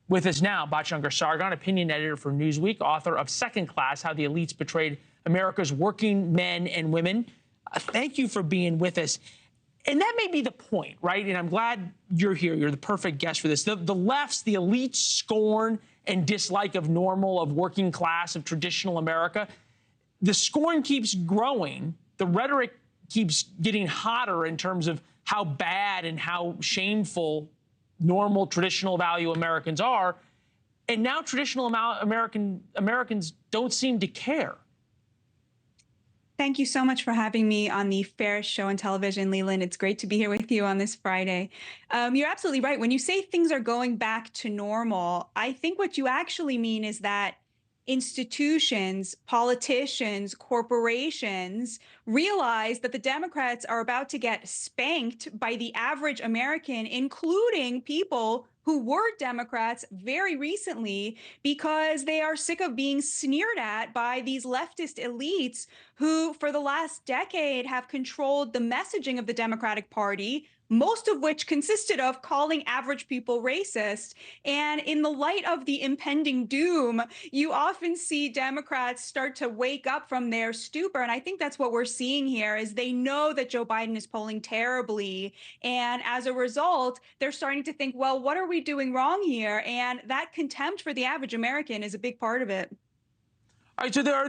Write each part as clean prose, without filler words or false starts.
With us now, Batya Ungar-Sargon, opinion editor for Newsweek, author of Second Class, How the Elites Betrayed America's Working Men and Women. Thank you for being with us. And that may be the point, right? And I'm glad you're here. You're the perfect guest for this. The left's, the elite scorn and dislike of normal, of working class, of traditional America. The scorn keeps growing. The rhetoric keeps getting hotter in terms of how bad and how shameful normal, traditional value Americans are. And now traditional Americans don't seem to care. Thank you so much for having me on the fairest show on television, Leland. It's great to be here with you on this Friday. You're absolutely right. When you say things are going back to normal, I think what you actually mean is that institutions, politicians, corporations realize that the Democrats are about to get spanked by the average American, including people who were Democrats very recently, because they are sick of being sneered at by these leftist elites who, for the last decade, have controlled the messaging of the Democratic Party, most of which consisted of calling average people racist. And in the light of the impending doom, you often see Democrats start to wake up from their stupor. And I think that's what we're seeing here, is they know that Joe Biden is polling terribly. And as a result, they're starting to think, well, what are we doing wrong here? And that contempt for the average American is a big part of it. All right, so are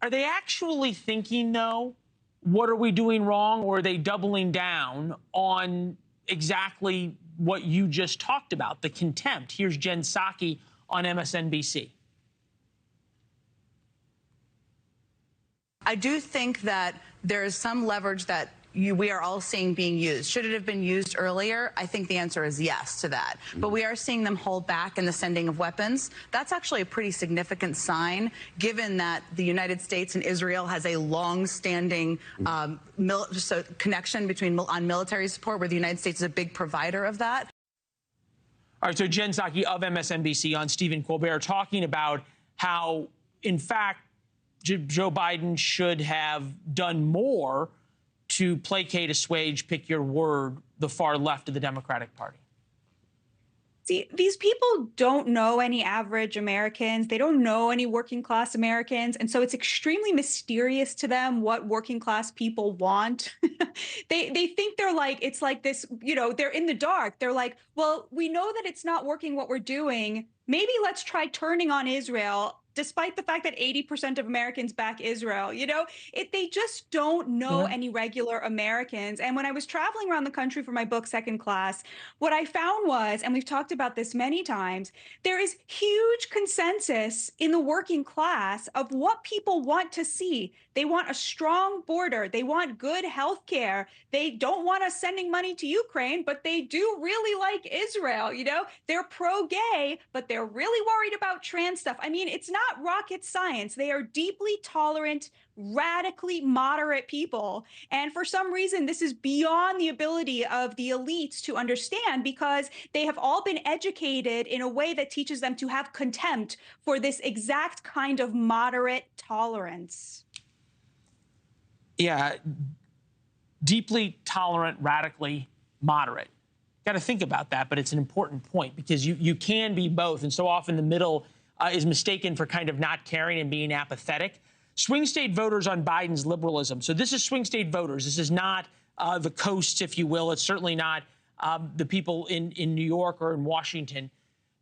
they actually thinking, though, what are we doing wrong, or are they doubling down on exactly what you just talked about, the contempt? Here's Jen Psaki on MSNBC. I do think that there is some leverage that we are all seeing being used. Should it have been used earlier? I think the answer is yes to that. But we are seeing them hold back in the sending of weapons. That's actually a pretty significant sign, given that the United States and Israel has a long-standing connection on military support, where the United States is a big provider of that. All right, so Jen Psaki of MSNBC on Stephen Colbert talking about how, in fact, Joe Biden should have done more to placate, assuage, pick your word, the far left of the Democratic Party. See, these people don't know any average Americans. They don't know any working class Americans. And so it's extremely mysterious to them what working class people want. They think they're like, it's like this, you know, they're in the dark. They're like, well, we know that it's not working what we're doing. Maybe let's try turning on Israel, despite the fact that 80% of Americans back Israel. You know, they just don't know any regular Americans. And when I was traveling around the country for my book, Second Class, what I found was, and we've talked about this many times, there is huge consensus in the working class of what people want to see. They want a strong border. They want good health care. They don't want us sending money to Ukraine, but they do really like Israel. You know, they're pro-gay, but they're really worried about trans stuff. I mean, it's not rocket science. They are deeply tolerant, radically moderate people. And for some reason, this is beyond the ability of the elites to understand, because they have all been educated in a way that teaches them to have contempt for this exact kind of moderate tolerance. Yeah, deeply tolerant, radically moderate. Got to think about that, but it's an important point, because you can be both. And so often the middle is mistaken for kind of not caring and being apathetic. Swing state voters on Biden's liberalism. So this is swing state voters. This is not the coasts, if you will. It's certainly not the people in New York or in Washington.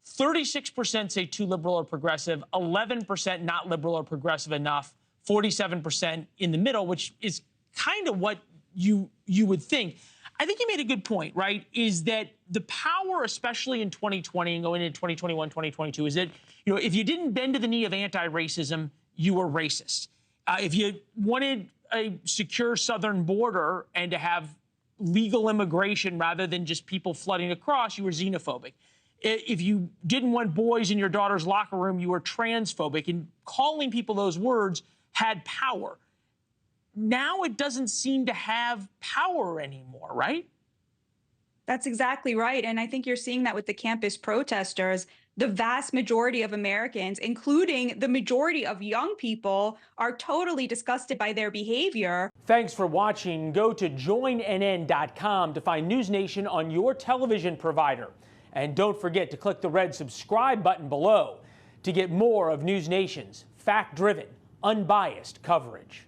36% say too liberal or progressive, 11% not liberal or progressive enough, 47% in the middle, which is kind of what you would think. I think you made a good point, right? Is that the power, especially in 2020 and going into 2021, 2022, is that, you know, if you didn't bend to the knee of anti-racism, you were racist. If you wanted a secure southern border and to have legal immigration rather than just people flooding across, you were xenophobic. If you didn't want boys in your daughter's locker room, you were transphobic. And calling people those words had power. Now it doesn't seem to have power anymore, right? That's exactly right. And I think you're seeing that with the campus protesters. The vast majority of Americans, including the majority of young people, are totally disgusted by their behavior. Thanks for watching. Go to joinnn.com to find NewsNation on your television provider. And don't forget to click the red subscribe button below to get more of NewsNation's fact-driven, unbiased coverage.